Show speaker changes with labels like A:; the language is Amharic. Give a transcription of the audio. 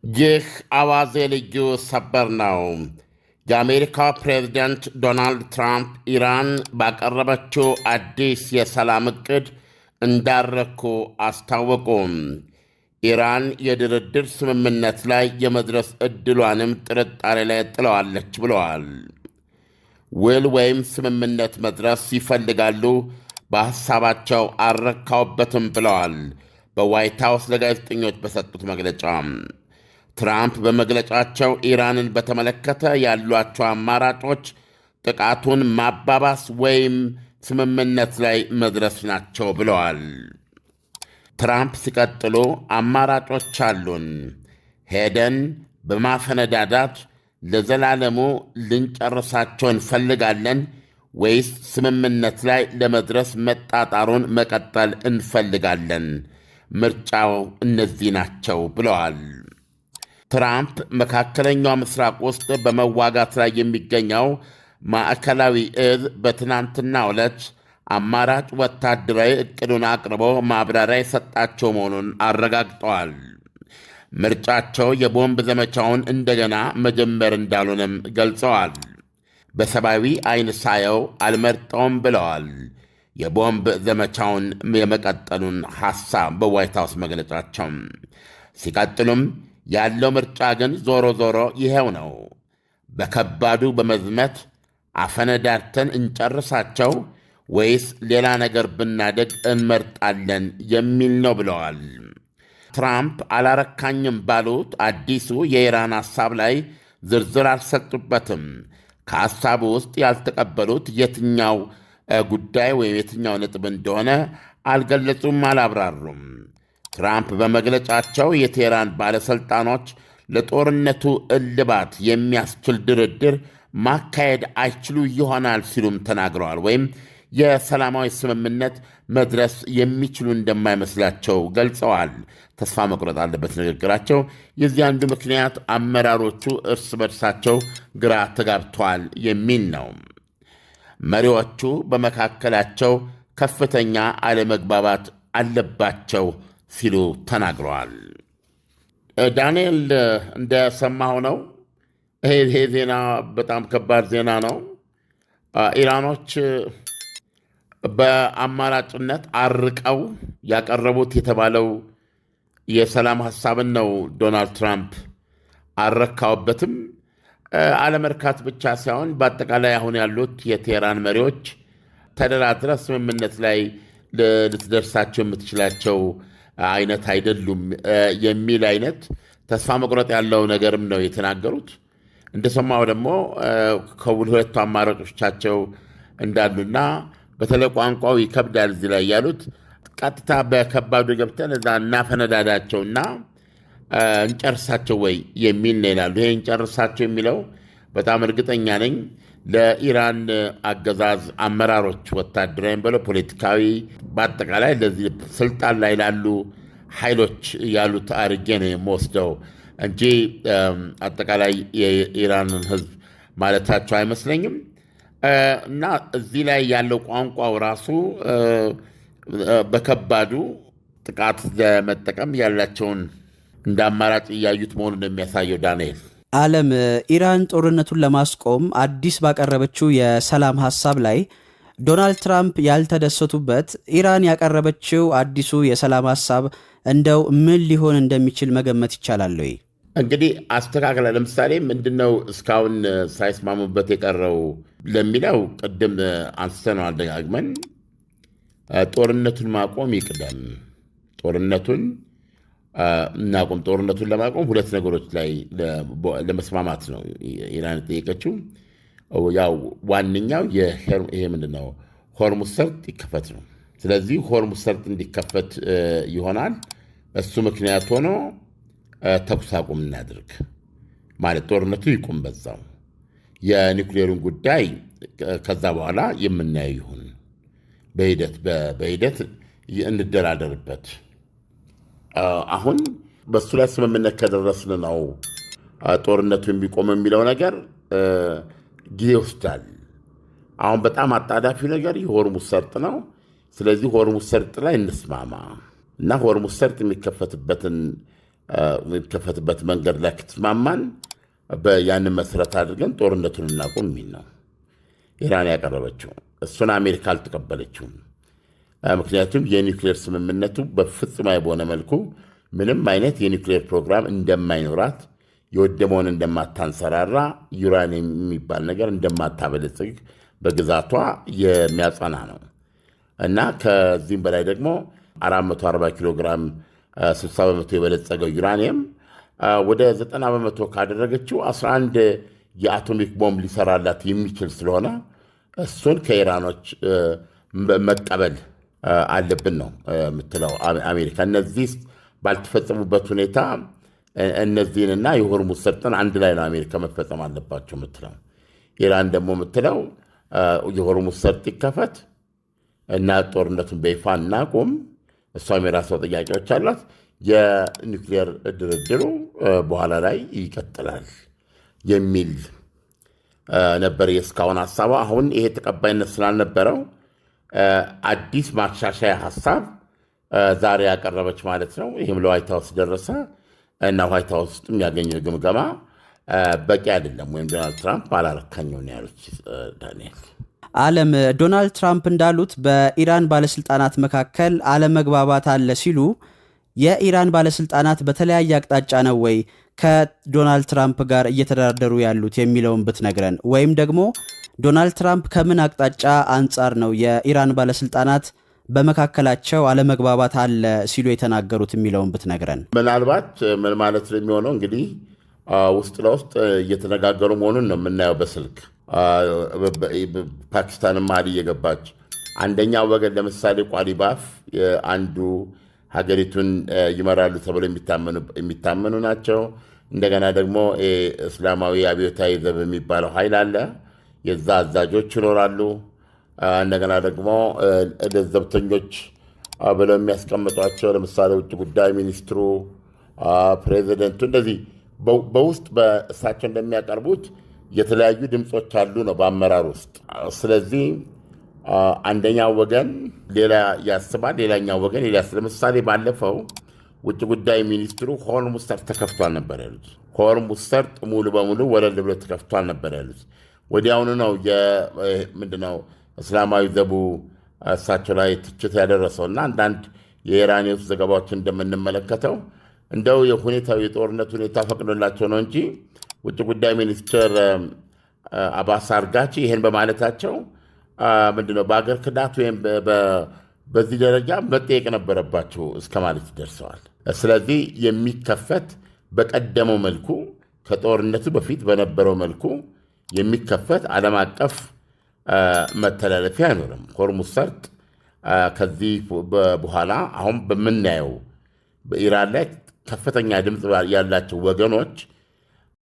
A: ይህ አዋዜ ልዩ ሰበር ነው። የአሜሪካ ፕሬዝደንት ዶናልድ ትራምፕ ኢራን ባቀረበችው አዲስ የሰላም ዕቅድ እንዳረኩ አስታወቁም። ኢራን የድርድር ስምምነት ላይ የመድረስ ዕድሏንም ጥርጣሬ ላይ ጥለዋለች ብለዋል። ውል ወይም ስምምነት መድረስ ይፈልጋሉ፣ በሐሳባቸው አልረካውበትም ብለዋል በዋይት ሃውስ ለጋዜጠኞች በሰጡት መግለጫ። ትራምፕ በመግለጫቸው ኢራንን በተመለከተ ያሏቸው አማራጮች ጥቃቱን ማባባስ ወይም ስምምነት ላይ መድረስ ናቸው ብለዋል። ትራምፕ ሲቀጥሉ አማራጮች አሉን፣ ሄደን በማፈነዳዳት ለዘላለሙ ልንጨርሳቸው እንፈልጋለን ወይስ ስምምነት ላይ ለመድረስ መጣጣሩን መቀጠል እንፈልጋለን? ምርጫው እነዚህ ናቸው ብለዋል። ትራምፕ መካከለኛው ምስራቅ ውስጥ በመዋጋት ላይ የሚገኘው ማዕከላዊ እዝ በትናንትናው ዕለት አማራጭ ወታደራዊ ዕቅዱን አቅርቦ ማብራሪያ የሰጣቸው መሆኑን አረጋግጠዋል። ምርጫቸው የቦምብ ዘመቻውን እንደገና መጀመር እንዳልሆነም ገልጸዋል። በሰብአዊ ዓይን ሳየው አልመርጠውም ብለዋል የቦምብ ዘመቻውን የመቀጠሉን ሐሳብ በዋይት ሃውስ መግለጫቸው። ሲቀጥሉም ያለው ምርጫ ግን ዞሮ ዞሮ ይሄው ነው፣ በከባዱ በመዝመት አፈነዳርተን እንጨርሳቸው ወይስ ሌላ ነገር ብናደግ እንመርጣለን የሚል ነው ብለዋል። ትራምፕ አላረካኝም ባሉት አዲሱ የኢራን ሐሳብ ላይ ዝርዝር አልሰጡበትም። ከሐሳቡ ውስጥ ያልተቀበሉት የትኛው ጉዳይ ወይም የትኛው ነጥብ እንደሆነ አልገለጹም፣ አላብራሩም። ትራምፕ በመግለጫቸው የቴህራን ባለሥልጣኖች ለጦርነቱ እልባት የሚያስችል ድርድር ማካሄድ አይችሉ ይሆናል ሲሉም ተናግረዋል። ወይም የሰላማዊ ስምምነት መድረስ የሚችሉ እንደማይመስላቸው ገልጸዋል። ተስፋ መቁረጥ አለበት ንግግራቸው። የዚህ አንዱ ምክንያት አመራሮቹ እርስ በርሳቸው ግራ ተጋብተዋል የሚል ነው። መሪዎቹ በመካከላቸው ከፍተኛ አለመግባባት አለባቸው ሲሉ ተናግረዋል። ዳንኤል እንደሰማው ነው። ይሄ ዜና በጣም ከባድ ዜና ነው። ኢራኖች በአማራጭነት አርቀው ያቀረቡት የተባለው የሰላም ሐሳብን ነው ዶናልድ ትራምፕ አልረካውበትም። አለመርካት ብቻ ሳይሆን በአጠቃላይ አሁን ያሉት የቴህራን መሪዎች ተደራድረ ስምምነት ላይ ልትደርሳቸው የምትችላቸው አይነት አይደሉም የሚል አይነት ተስፋ መቁረጥ ያለው ነገርም ነው የተናገሩት። እንደሰማው ደግሞ ከሁለቱ አማራጮቻቸው እንዳሉና በተለይ ቋንቋው ይከብዳል እዚህ ላይ ያሉት ቀጥታ በከባዱ ገብተን እዛ እናፈነዳዳቸውና እንጨርሳቸው ወይ የሚል ነው ይላሉ። ይሄ እንጨርሳቸው የሚለው በጣም እርግጠኛ ነኝ ለኢራን አገዛዝ አመራሮች ወታደራዊ ብለው ፖለቲካዊ፣ በአጠቃላይ ለዚህ ስልጣን ላይ ላሉ ኃይሎች ያሉት አድርጌ ነው የምወስደው እንጂ አጠቃላይ የኢራንን ሕዝብ ማለታቸው አይመስለኝም። እና እዚህ ላይ ያለው ቋንቋው ራሱ በከባዱ ጥቃት ለመጠቀም ያላቸውን እንደ አማራጭ እያዩት መሆኑን የሚያሳየው ዳንኤል
B: ዓለም ኢራን ጦርነቱን ለማስቆም አዲስ ባቀረበችው የሰላም ሐሳብ ላይ ዶናልድ ትራምፕ ያልተደሰቱበት ኢራን ያቀረበችው አዲሱ የሰላም ሐሳብ እንደው ምን ሊሆን እንደሚችል መገመት ይቻላል ወይ?
A: እንግዲህ አስተካክለ ለምሳሌ ምንድነው እስካሁን ሳይስማሙበት የቀረው ለሚለው ቅድም አንስተነዋል ደጋግመን። ጦርነቱን ማቆም ይቅደም፣ ጦርነቱን እናቆም። ጦርነቱን ለማቆም ሁለት ነገሮች ላይ ለመስማማት ነው ኢራን የጠየቀችው። ያው ዋነኛው ይሄ ምንድነው ሆርሙዝ ሰርጥ ይከፈት ነው። ስለዚህ ሆርሙዝ ሰርጥ እንዲከፈት ይሆናል። እሱ ምክንያት ሆኖ ተኩስ አቁም እናድርግ ማለት ጦርነቱ ይቁም በዛው። የኒውክሌሩን ጉዳይ ከዛ በኋላ የምናየው ይሁን፣ በሂደት እንደራደርበት። አሁን በሱ ላይ ስምምነት ከደረስን ነው ጦርነቱ የሚቆም የሚለው ነገር ጊዜ ይወስዳል። አሁን በጣም አጣዳፊ ነገር የሆርሙዝ ሰርጥ ነው። ስለዚህ ሆርሙዝ ሰርጥ ላይ እንስማማ እና ሆርሙዝ ሰርጥ የሚከፈትበትን የሚከፈትበት መንገድ ላይ ከተስማማን ያንን መሰረት አድርገን ጦርነቱን እናቁም የሚል ነው ኢራን ያቀረበችው። እሱን አሜሪካ አልተቀበለችውም። ምክንያቱም የኒውክሌር ስምምነቱ በፍጹማዊ በሆነ መልኩ ምንም አይነት የኒውክሌር ፕሮግራም እንደማይኖራት፣ የወደመውን እንደማታንሰራራ፣ ዩራኒየም የሚባል ነገር እንደማታበለጽግ በግዛቷ የሚያጸና ነው እና ከዚህም በላይ ደግሞ 440 ኪሎ ግራም 60 በመቶ የበለጸገው ዩራኒየም ወደ 90 በመቶ ካደረገችው 11 የአቶሚክ ቦምብ ሊሰራላት የሚችል ስለሆነ እሱን ከኢራኖች መቀበል አለብን ነው የምትለው አሜሪካ። እነዚህ ባልተፈጸሙበት ሁኔታ እነዚህንና የሆርሙዝ ሰርጥን አንድ ላይ ነው አሜሪካ መፈጸም አለባቸው የምትለው። ኢራን ደግሞ የምትለው የሆርሙዝ ሰርጥ ይከፈት እና ጦርነቱን በይፋ እናቁም፣ እሷም የራሷ ጥያቄዎች አላት። የኒውክሌር ድርድሩ በኋላ ላይ ይቀጥላል የሚል ነበር የእስካሁን ሀሳቧ። አሁን ይሄ ተቀባይነት ስላልነበረው አዲስ ማሻሻያ ሀሳብ ዛሬ ያቀረበች ማለት ነው። ይህም ለዋይት ሀውስ ደረሰ እና ዋይት ሀውስ ውስጥ የሚያገኘው ግምገማ በቂ አይደለም ወይም ዶናልድ ትራምፕ አላረካኘው ነው ያሉት። ዳንኤል
B: ዓለም ዶናልድ ትራምፕ እንዳሉት በኢራን ባለስልጣናት መካከል አለመግባባት አለ ሲሉ የኢራን ባለስልጣናት በተለያየ አቅጣጫ ነው ወይ ከዶናልድ ትራምፕ ጋር እየተደራደሩ ያሉት የሚለውን ብትነግረን፣ ወይም ደግሞ ዶናልድ ትራምፕ ከምን አቅጣጫ አንጻር ነው የኢራን ባለስልጣናት በመካከላቸው አለመግባባት አለ ሲሉ የተናገሩት የሚለውን ብትነግረን።
A: ምናልባት ምን ማለት ነው የሚሆነው እንግዲህ ውስጥ ለውስጥ እየተነጋገሩ መሆኑን ነው የምናየው በስልክ ፓኪስታንም መሀል እየገባች አንደኛው ወገን ለምሳሌ ቋሊባፍ አንዱ ሀገሪቱን ይመራሉ ተብሎ የሚታመኑ ናቸው። እንደገና ደግሞ እስላማዊ አብዮታዊ ዘብ የሚባለው ኃይል አለ፣ የዛ አዛዦች ይኖራሉ። እንደገና ደግሞ ለዘብተኞች ብለው የሚያስቀምጧቸው ለምሳሌ ውጭ ጉዳይ ሚኒስትሩ፣ ፕሬዚደንቱ እንደዚህ በውስጥ በእሳቸው እንደሚያቀርቡት የተለያዩ ድምፆች አሉ ነው በአመራር ውስጥ። ስለዚህ አንደኛው ወገን ሌላ ያስባል፣ ሌላኛው ወገን ሌላ። ለምሳሌ ባለፈው ውጭ ጉዳይ ሚኒስትሩ ሆርሙዝ ሰርጥ ተከፍቷል ነበር ያሉት። ሆርሙዝ ሰርጥ ሙሉ በሙሉ ወለል ብሎ ተከፍቷል ነበር ያሉት። ወዲያውኑ ነው ምንድነው እስላማዊ ዘቡ እሳቸው ላይ ትችት ያደረሰው እና አንዳንድ የኢራን ውስጥ ዘገባዎች እንደምንመለከተው እንደው የሁኔታው የጦርነት ሁኔታ ፈቅዶላቸው ነው እንጂ ውጭ ጉዳይ ሚኒስትር አባስ አርጋቺ ይህን በማለታቸው ምንድነው በአገር ክዳት ወይም በዚህ ደረጃ መጠየቅ ነበረባቸው እስከ ማለት ደርሰዋል። ስለዚህ የሚከፈት በቀደመው መልኩ ከጦርነቱ በፊት በነበረው መልኩ የሚከፈት ዓለም አቀፍ መተላለፊያ አይኖርም። ሆርሙዝ ሰርጥ ከዚህ በኋላ አሁን በምናየው በኢራን ላይ ከፍተኛ ድምፅ ያላቸው ወገኖች